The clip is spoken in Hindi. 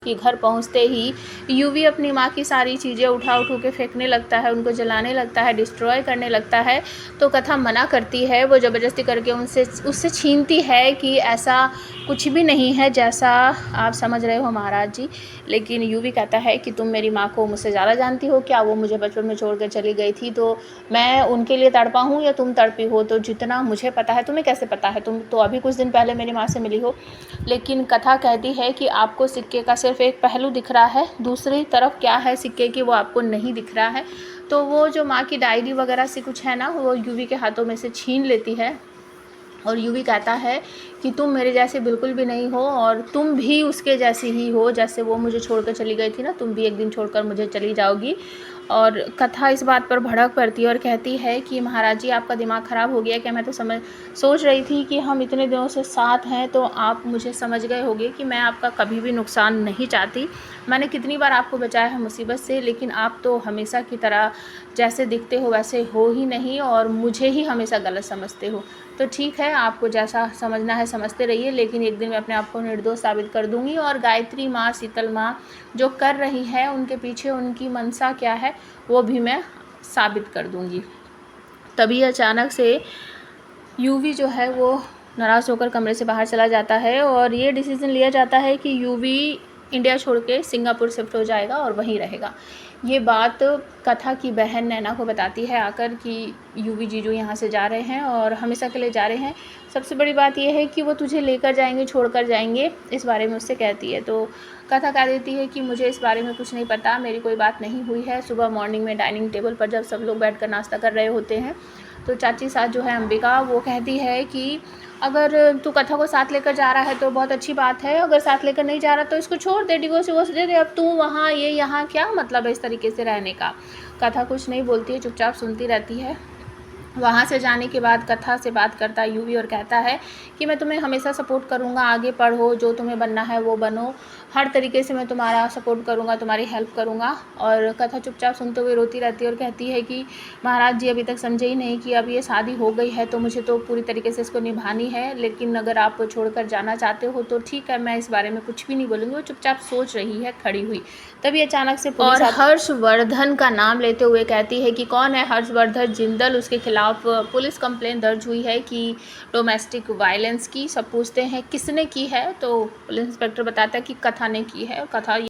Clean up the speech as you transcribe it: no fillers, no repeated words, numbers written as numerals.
कि घर पहुंचते ही यूवी अपनी माँ की सारी चीज़ें उठा के फेंकने लगता है, उनको जलाने लगता है, डिस्ट्रॉय करने लगता है। तो कथा मना करती है, वो ज़बरदस्ती करके उससे छीनती है कि ऐसा कुछ भी नहीं है जैसा आप समझ रहे हो महाराज जी। लेकिन यूवी कहता है कि तुम मेरी माँ को मुझसे ज़्यादा जानती हो क्या, वो मुझे बचपन में छोड़ कर चली गई थी तो मैं उनके लिए तड़पा हूँ या तुम तड़पी हो, तो जितना मुझे पता है तुम्हें कैसे पता है, तुम तो अभी कुछ दिन पहले मेरी माँ से मिली हो। लेकिन कथा कहती है कि आपको सिक्के का सिर्फ एक पहलू दिख रहा है, दूसरी तरफ क्या है सिक्के की वो आपको नहीं दिख रहा है। तो वो जो माँ की डायरी वगैरह से कुछ है ना, वो यूवी के हाथों में से छीन लेती है और यूवी कहता है कि तुम मेरे जैसे बिल्कुल भी नहीं हो और तुम भी उसके जैसी ही हो, जैसे वो मुझे छोड़कर चली गई थी ना, तुम भी एक दिन छोड़कर मुझे चली जाओगी। और कथा इस बात पर भड़क पड़ती है और कहती है कि महाराज जी आपका दिमाग ख़राब हो गया क्या, मैं तो सोच रही थी कि हम इतने दिनों से साथ हैं तो आप मुझे समझ गए होंगे कि मैं आपका कभी भी नुकसान नहीं चाहती। मैंने कितनी बार आपको बचाया है मुसीबत से, लेकिन आप तो हमेशा की तरह जैसे दिखते हो वैसे हो ही नहीं और मुझे ही हमेशा गलत समझते हो। तो ठीक है, आपको जैसा समझना है समझते रहिए, लेकिन एक दिन मैं अपने आप को निर्दोष साबित कर दूंगी और गायत्री माँ, शीतल माँ जो कर रही है उनके पीछे उनकी मनसा क्या है वो भी मैं साबित कर दूंगी। तभी अचानक से यूवी जो है वो नाराज़ होकर कमरे से बाहर चला जाता है और ये डिसीज़न लिया जाता है कि यूवी इंडिया छोड़ के सिंगापुर शिफ्ट हो जाएगा और वहीं रहेगा। ये बात कथा की बहन नैना को बताती है आकर कि यूवी जीजू यहाँ से जा रहे हैं और हमेशा के लिए जा रहे हैं। सबसे बड़ी बात यह है कि वो तुझे लेकर जाएंगे, छोड़कर जाएंगे, इस बारे में उससे कहती है। तो कथा कह देती है कि मुझे इस बारे में कुछ नहीं पता, मेरी कोई बात नहीं हुई है। सुबह मॉर्निंग में डाइनिंग टेबल पर जब सब लोग बैठकर नाश्ता कर रहे होते हैं तो चाची साथ जो है अंबिका, वो कहती है कि अगर तू कथा को साथ लेकर जा रहा है तो बहुत अच्छी बात है, अगर साथ लेकर नहीं जा रहा तो इसको छोड़ दे, डिवोर्स दे दे, अब तू वहाँ ये यहाँ क्या मतलब है इस तरीके से रहने का। कथा कुछ नहीं बोलती है, चुपचाप सुनती रहती है। वहाँ से जाने के बाद कथा से बात करता है यूवी और कहता है कि मैं तुम्हें हमेशा सपोर्ट करूँगा, आगे पढ़ो, जो तुम्हें बनना है वो बनो, हर तरीके से मैं तुम्हारा सपोर्ट करूँगा, तुम्हारी हेल्प करूँगा। और कथा चुपचाप सुनते हुए रोती रहती है और कहती है कि महाराज जी अभी तक समझे ही नहीं कि अब ये शादी हो गई है तो मुझे तो पूरी तरीके से इसको निभानी है, लेकिन अगर आप छोड़कर जाना चाहते हो तो ठीक है, मैं इस बारे में कुछ भी नहीं बोलूँगी। वो चुपचाप सोच रही है खड़ी हुई, तभी अचानक से पुलिस और हर्षवर्धन का नाम लेते हुए कहती है कि कौन है हर्षवर्धन जिंदल, उसके खिलाफ पुलिस कंप्लेन दर्ज हुई है कि डोमेस्टिक वायलेंस की। सब पूछते हैं किसने की है तो पुलिस इंस्पेक्टर बताता है कि कथा ने की है। कथा